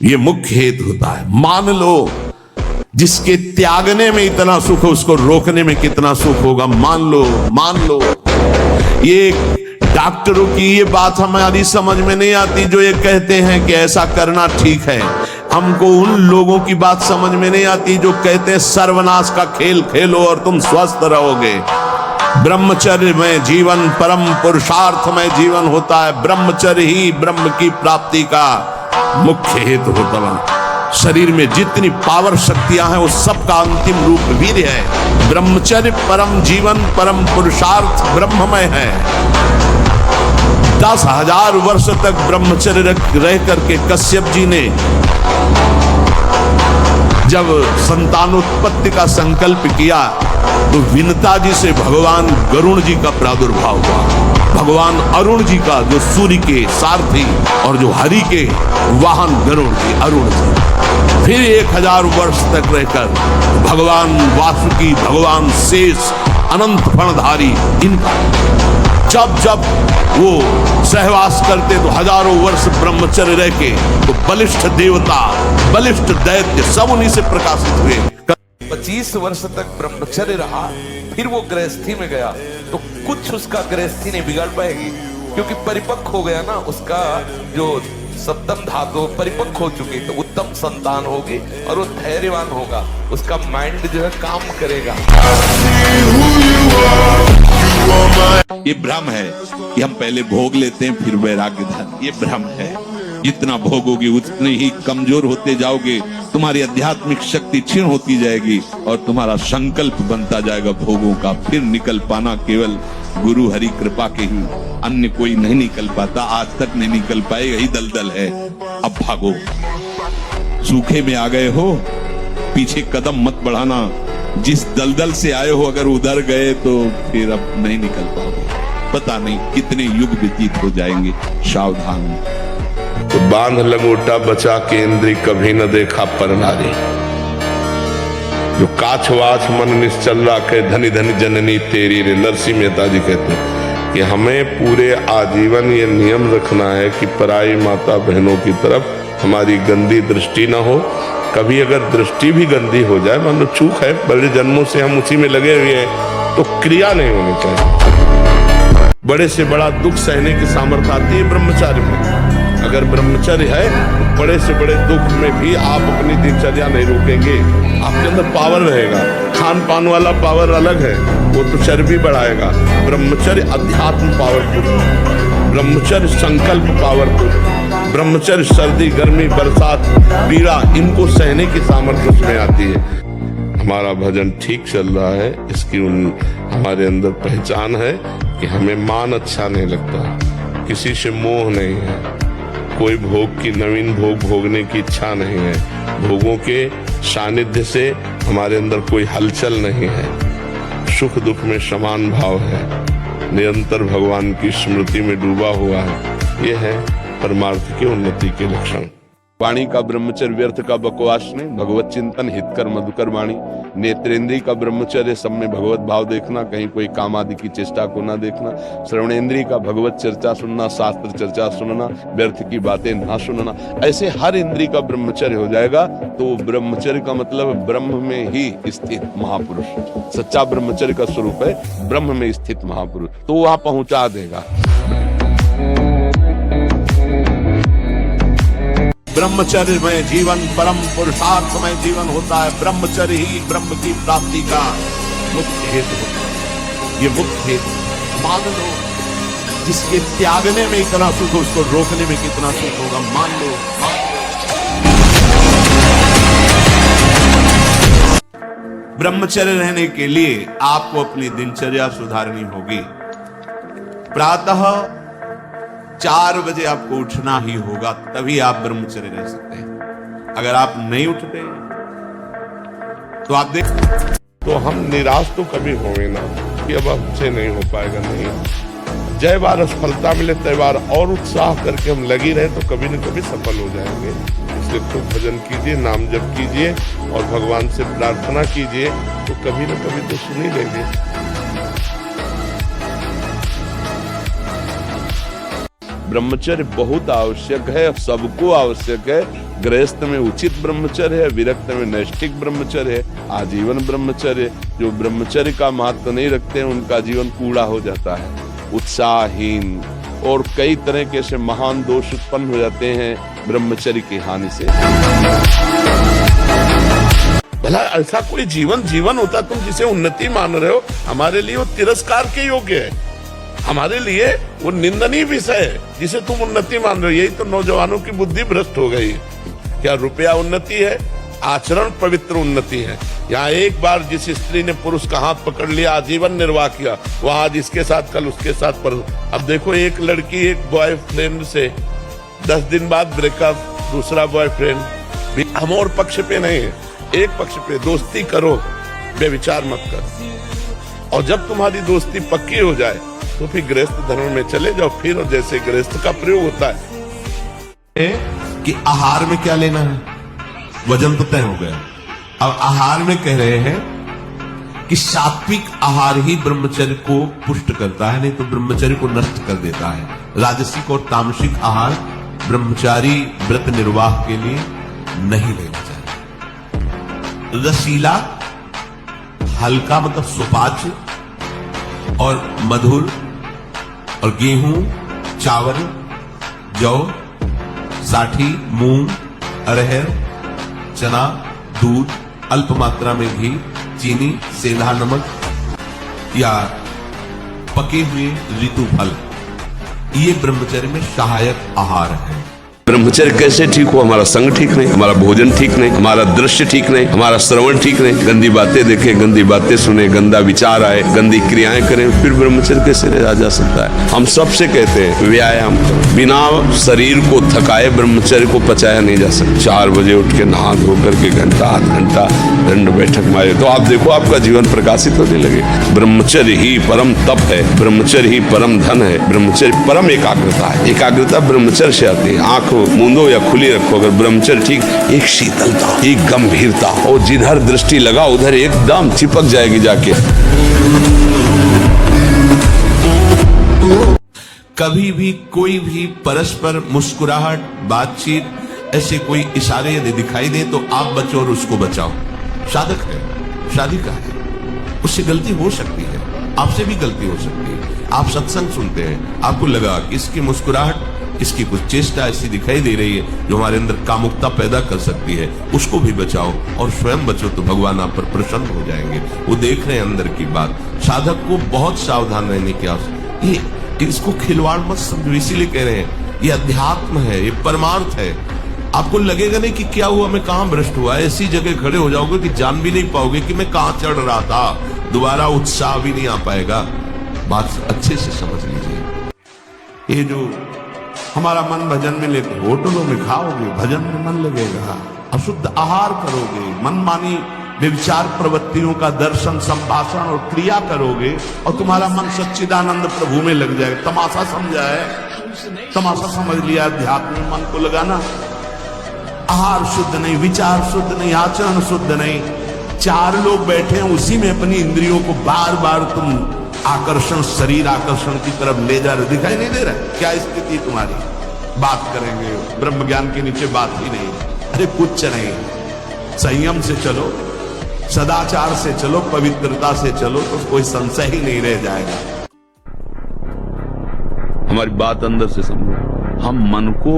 ये मुख्य हेतु होता है। मान लो जिसके त्यागने में इतना सुख, उसको रोकने में कितना सुख होगा। मान लो ये डॉक्टरों की ये बात हमारी समझ में नहीं आती जो ये कहते हैं कि ऐसा करना ठीक है। हमको उन लोगों की बात समझ में नहीं आती जो कहते हैं सर्वनाश का खेल खेलो और तुम स्वस्थ रहोगे। ब्रह्मचर्य में जीवन परम पुरुषार्थ में जीवन होता है। ब्रह्मचर्य ही ब्रह्म की प्राप्ति का मुख्य हेतु होता है। शरीर में जितनी पावर शक्तियां हैं उस सब का अंतिम रूप वीर्य है। ब्रह्मचर्य परम जीवन परम पुरुषार्थ ब्रह्ममय है। 10,000 वर्ष तक ब्रह्मचर्य रह करके कश्यप जी ने जब संतानोत्पत्ति का संकल्प किया तो विनता जी से भगवान गरुण जी का प्रादुर्भाव हुआ। भगवान अरुण जी का, जो सूर्य के सारथी और जो हरि के वाहन गरुण जी, अरुण जी। फिर 1000 वर्ष तक रहकर भगवान वासुकी, भगवान शेष, अनंत फणधारी, इनका जब वो सहवास करते तो हजारों वर्ष ब्रह्मचर्य रह के तो बलिष्ठ देवता, बलिष्ठ दैत्य सब उन्हीं से प्रकाशित हुए। 25 वर्ष तक ब्रह्मचर्य रहा, फिर वो गृहस्थी में गया तो कुछ उसका गृहस्थी नहीं बिगाड़ पाएगी, क्योंकि परिपक्व हो गया ना। उसका जो सप्तम धातु परिपक्व हो चुकी, तो उत्तम संतान होगी और वो धैर्यवान होगा। उसका माइंड जो है काम करेगा। ये भ्रम है कि हम पहले भोग लेते हैं फिर वैराग्य धन। ये भ्रम है। जितना भोगोगे उतने ही कमजोर होते जाओगे, तुम्हारी आध्यात्मिक शक्ति क्षीण होती जाएगी और तुम्हारा संकल्प बनता जाएगा भोगों का। फिर निकल पाना केवल गुरु हरि कृपा के ही, अन्य कोई नहीं निकल पाता। आज तक नहीं निकल पाए, यही दलदल है। अब भागो, सूखे में आ गए हो, पीछे कदम मत बढ़ाना। जिस दलदल से आए हो अगर उधर गए तो फिर अब नहीं निकल पाओगे। पता नहीं कितने युग व्यतीत हो जाएंगे। सावधान। तो बांध लंगोटा बचा के इंद्री, कभी न देखा पर नारी। जो काछ वाछ मन निश्चल राखे, धनी धनी जननी तेरी रे। नरसिंह मेहता जी कहते हैं कि हमें पूरे आजीवन ये नियम रखना है कि पराई माता बहनों की तरफ हमारी गंदी दृष्टि न हो। कभी अगर दृष्टि भी गंदी हो जाए, मान लो चूक है, बड़े जन्मों से हम उसी में लगे हुए हैं, तो क्रिया नहीं होनी चाहिए। बड़े से बड़ा दुख सहने की सामर्थ्य आती है ब्रह्मचार्य में। अगर ब्रह्मचर्य है तो बड़े से बड़े दुख में भी आप अपनी दिनचर्या नहीं रोकेंगे। आपके अंदर पावर रहेगा। खान पान वाला पावर अलग है, वो तो चर्बी बढ़ाएगा। ब्रह्मचर्य अध्यात्म पावरफुल, ब्रह्मचर्य संकल्प पावरफुल, ब्रह्मचर्य सर्दी गर्मी बरसात पीड़ा इनको सहने की सामर्थ्य उसमें आती है। हमारा भजन ठीक चल रहा है, इसकी हमारे अंदर पहचान है कि हमें मान अच्छा नहीं लगता, किसी से मोह नहीं है, कोई भोग की नवीन भोग भोगने की इच्छा नहीं है, भोगों के सानिध्य से हमारे अंदर कोई हलचल नहीं है, सुख दुख में समान भाव है, निरंतर भगवान की स्मृति में डूबा हुआ है। ये है परमार्थ की उन्नति के लक्षण। वाणी का ब्रह्मचर्य व्यर्थ का बकवास नहीं, भगवत चिंतन हितकर मधुकर वाणी। नेत्रेंद्रिय का ब्रह्मचर्य, सब में भगवत भाव देखना, कहीं कोई काम आदि की चेष्टा को ना देखना। श्रवणेंद्रिय का भगवत चर्चा सुनना, शास्त्र चर्चा सुनना, व्यर्थ की बातें ना सुनना। ऐसे हर इंद्रिय का ब्रह्मचर्य हो जाएगा तो ब्रह्मचर्य का मतलब ब्रह्म में ही स्थित महापुरुष। सच्चा ब्रह्मचर्य का स्वरूप है ब्रह्म में स्थित महापुरुष, तो वहां पहुंचा देगा। ब्रह्मचर्य में जीवन परम पुरुषार्थ में जीवन होता है। ब्रह्मचर्य ही ब्रह्म की प्राप्ति का मुख्य हेतु होता है। ये मुख्य हेतु। मान लो जिसके त्यागने में इतना सुख, उसको रोकने में कितना सुख होगा। मान लो ब्रह्मचर्य रहने के लिए आपको अपनी दिनचर्या सुधारनी होगी। प्रातः 4 बजे आपको उठना ही होगा, तभी आप ब्रह्मचर्य रह सकते हैं। अगर आप नहीं उठते तो आप देख, तो हम निराश तो कभी होंगे ना कि अब हमसे नहीं हो पाएगा। नहीं, जय बार असफलता मिले तय बार और उत्साह करके हम लगी रहे तो कभी न कभी सफल हो जाएंगे। इसलिए खूब भजन कीजिए, नाम जप कीजिए और भगवान से प्रार्थना कीजिए, तो कभी न कभी तो सुन ही लेंगे। ब्रह्मचर्य बहुत आवश्यक है, सबको आवश्यक है। गृहस्थ में उचित ब्रह्मचर्य है, विरक्त में नैष्ठिक ब्रह्मचर्य है, आजीवन ब्रह्मचर्य। जो ब्रह्मचर्य का महत्व नहीं रखते हैं उनका जीवन कूड़ा हो जाता है, उत्साहहीन, और कई तरह के ऐसे महान दोष उत्पन्न हो जाते हैं ब्रह्मचर्य की हानि से। भला ऐसा कोई जीवन होता तुम जिसे उन्नति मान रहे हो, हमारे लिए वो तिरस्कार के योग्य है, हमारे लिए वो निंदनीय विषय है जिसे तुम उन्नति मान रहे हो। यही तो नौजवानों की बुद्धि भ्रष्ट हो गई। क्या रुपया उन्नति है? आचरण पवित्र उन्नति है। यहाँ एक बार जिस स्त्री ने पुरुष का हाथ पकड़ लिया, आजीवन निर्वाह किया, वह आज इसके साथ कल उसके साथ पर। अब देखो, एक लड़की एक बॉयफ्रेंड से 10 दिन बाद ब्रेकअप, दूसरा बॉयफ्रेंड। हम और पक्ष पे नहीं है, एक पक्ष पे। दोस्ती करो, बेविचार मत कर। और जब तुम्हारी दोस्ती पक्की हो जाए तो फिर गृहस्थ धर्म में चले जाओ। फिर जैसे गृहस्थ का प्रयोग होता है कि आहार में क्या लेना है, वजन तो तय हो गया। अब आहार में कह रहे हैं कि सात्विक आहार ही ब्रह्मचर्य को पुष्ट करता है, नहीं तो ब्रह्मचर्य को नष्ट कर देता है। राजसिक और तामसिक आहार ब्रह्मचारी व्रत निर्वाह के लिए नहीं लेना चाहिए। रसीला, हल्का मतलब सुपाच्य और मधुर, और गेहूं, चावल, जौ, साठी, मूंग, अरहर, चना, दूध, अल्प मात्रा में घी, चीनी, सेंधा नमक या पके हुए ऋतु फल, ये ब्रह्मचर्य में सहायक आहार है। ब्रह्मचर्य कैसे ठीक हो? हमारा संग ठीक नहीं, हमारा भोजन ठीक नहीं, हमारा दृश्य ठीक नहीं, हमारा श्रवण ठीक नहीं, गंदी बातें देखें, गंदी बातें सुने, गंदा विचार आए, गंदी क्रियाएं करें, फिर ब्रह्मचर्य कैसे रहा जा सकता है? हम सबसे कहते हैं व्यायाम करो, बिना शरीर को थकाए ब्रह्मचर्य को पचाया नहीं जा सकता। 4 बजे उठ के नहा धो करके घंटा आध घंटा दंड बैठक मारे तो आप देखो आपका जीवन प्रकाशित होने लगे। ब्रह्मचर्य ही परम तप है, ब्रह्मचर्य ही परम धन है, ब्रह्मचर्य परम एकाग्रता है। एकाग्रता ब्रह्मचर्य से आती है। आंख मूंदो या खुली रखो, अगर ब्रह्मचर्य ठीक, एक शीतलता, एक गंभीरता, और जिधर दृष्टि लगा उधर एकदम चिपक जाएगी जाके। कभी भी कोई भी परस्पर मुस्कुराहट, बातचीत, ऐसे कोई इशारे यदि दिखाई दे तो आप बचो और उसको बचाओ। साधक है, शादी का है, उससे गलती हो सकती है, आपसे भी गलती हो सकती है। आप सत्संग सुनते हैं, आपको लगा कि इसकी मुस्कुराहट, इसकी कुछ चेष्टा ऐसी दिखाई दे रही है जो हमारे अंदर कामुकता पैदा कर सकती है, उसको भी बचाओ और स्वयं बचो तो भगवान आप पर प्रसन्न हो जाएंगे। वो देख रहे हैं अंदर की बात। साधक को बहुत सावधान रहने की आवश्यकता है। इसको खिलवाड़ मत समझो, इसीलिए कह रहे हैं ये अध्यात्म है, ये परमार्थ है। आपको लगेगा नहीं कि क्या हुआ, मैं कहां भ्रष्ट हुआ, ऐसी जगह खड़े हो जाओगे कि जान भी नहीं पाओगे कि मैं कहां चढ़ रहा था। दोबारा उत्साह भी नहीं आ पाएगा। बात अच्छे से समझ लीजिए। ये जो हमारा मन भजन में लेते, होटलों में खाओगे, भजन में मन लगेगा, अशुद्ध आहार करोगे, मनमानी व्यभिचार प्रवृत्तियों का दर्शन, संभाषण और क्रिया करोगे और तुम्हारा मन सच्चिदानंद प्रभु में लग जाएगा। तमाशा समझा है, तमाशा समझ लिया। अध्यात्म में मन को लगाना। आहार शुद्ध नहीं, विचार शुद्ध नहीं, आचरण शुद्ध नहीं, 4 लोग बैठे हैं उसी में अपनी इंद्रियों को बार बार तुम आकर्षण, शरीर आकर्षण की तरफ ले जा रहे, दिखाई नहीं दे रहा क्या स्थिति तुम्हारी? बात करेंगे, ब्रह्म ज्ञान के नीचे बात ही नहीं। अरे कुछ नहीं, संयम से चलो, सदाचार से चलो, पवित्रता से चलो तो कोई संशय ही नहीं रह जाएगा। हमारी बात अंदर से समझो। हम मन को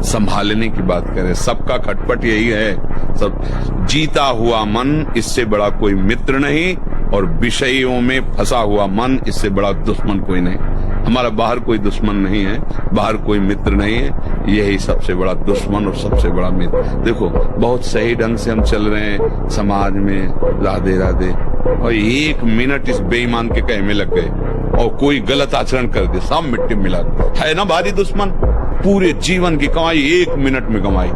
संभालने की बात करें, सबका खटपट यही है। सब जीता हुआ मन, इससे बड़ा कोई मित्र नहीं, और विषयों में फंसा हुआ मन, इससे बड़ा दुश्मन कोई नहीं। हमारा बाहर कोई दुश्मन नहीं है, बाहर कोई मित्र नहीं है, यही सबसे बड़ा दुश्मन और सबसे बड़ा मित्र। देखो बहुत सही ढंग से हम चल रहे हैं समाज में, राधे राधे, और 1 मिनट इस बेईमान के कहे में लग गए और कोई गलत आचरण कर दे, सब मिट्टी मिला है ना भारी दुश्मन। पूरे जीवन की कमाई 1 मिनट में कमाई।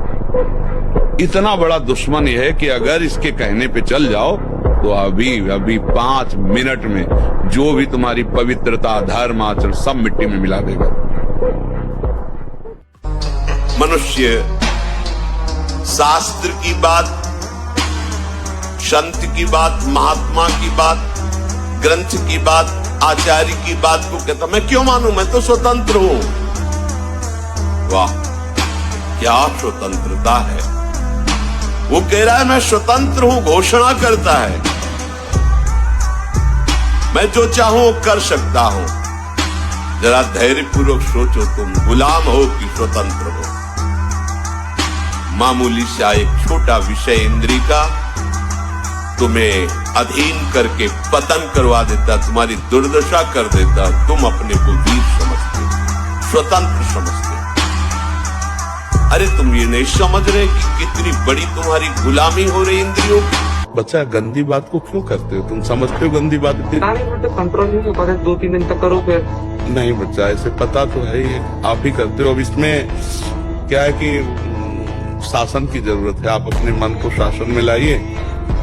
इतना बड़ा दुश्मन यह है कि अगर इसके कहने पे चल जाओ तो अभी 5 मिनट में जो भी तुम्हारी पवित्रता, धर्म, आचरण सब मिट्टी में मिला देगा। मनुष्य शास्त्र की बात, संत की बात, महात्मा की बात, ग्रंथ की बात, आचार्य की बात को कहता मैं क्यों मानूं, मैं तो स्वतंत्र हूं। वाह, क्या स्वतंत्रता है। वो कह रहा है मैं स्वतंत्र हूं, घोषणा करता है मैं जो चाहूं कर सकता हूं। जरा धैर्यपूर्वक सोचो, तुम गुलाम हो कि स्वतंत्र हो। मामूली सा एक छोटा विषय इंद्री का तुम्हें अधीन करके पतन करवा देता, तुम्हारी दुर्दशा कर देता। तुम अपने को वीर समझते, स्वतंत्र समझते। अरे तुम ये नहीं समझ रहे कि कितनी बड़ी तुम्हारी गुलामी हो रही इंद्रियों की। बच्चा गंदी बात को क्यों करते हो? तुम समझते हो गंदी बात इतनी? कंट्रोल नहीं हो पा रहा, 2-3 दिन तक करो फिर। नहीं बच्चा, ऐसे पता तो है ही, आप ही करते हो। अब इसमें क्या है कि शासन की जरूरत है। आप अपने मन को शासन में लाइए।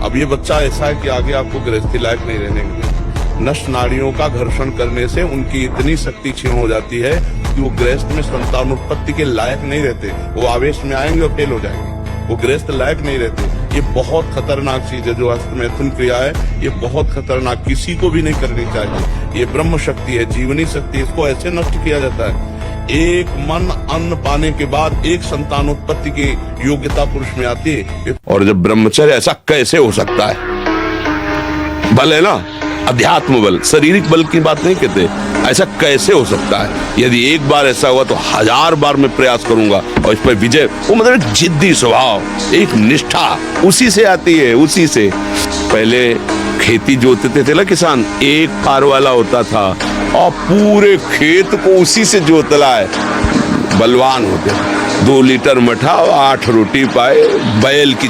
अब ये बच्चा ऐसा है कि आगे आपको गृहस्थी लायक नहीं रहने देंगे। नष्ट नारियों का घर्षण करने से उनकी इतनी शक्ति क्षीण हो जाती है कि वो गृहस्थ में संतानोत्पत्ति के लायक नहीं रहते। वो आवेश में आएंगे और फेल हो जाएंगे। वो गृहस्थ लायक नहीं रहते। ये बहुत खतरनाक चीज है जो हस्तमैथुन क्रिया है। ये बहुत खतरनाक, किसी को भी नहीं करनी चाहिए। ये ब्रह्म शक्ति है, जीवनी शक्ति। इसको ऐसे नष्ट किया जाता है। एक मन अन्न पाने के बाद एक संतानोत्पत्ति की योग्यता पुरुष में आती है। और जब ब्रह्मचर्य, ऐसा कैसे हो सकता है? बल है ना, अध्यात्म बल, शारीरिक बल की बात नहीं कहते। ऐसा कैसे हो सकता है? यदि एक बार ऐसा हुआ तो 1000 बार मैं प्रयास करूंगा और इस पर विजय। वो मतलब जिद्दी स्वभाव, एक निष्ठा उसी से आती है, उसी से। पहले खेती जोतते थे ना किसान, एक पार वाला होता था और पूरे खेत को उसी से जोतला है। बलवान होते, 2 लीटर मठा और 8 रोटी पाए, बैल की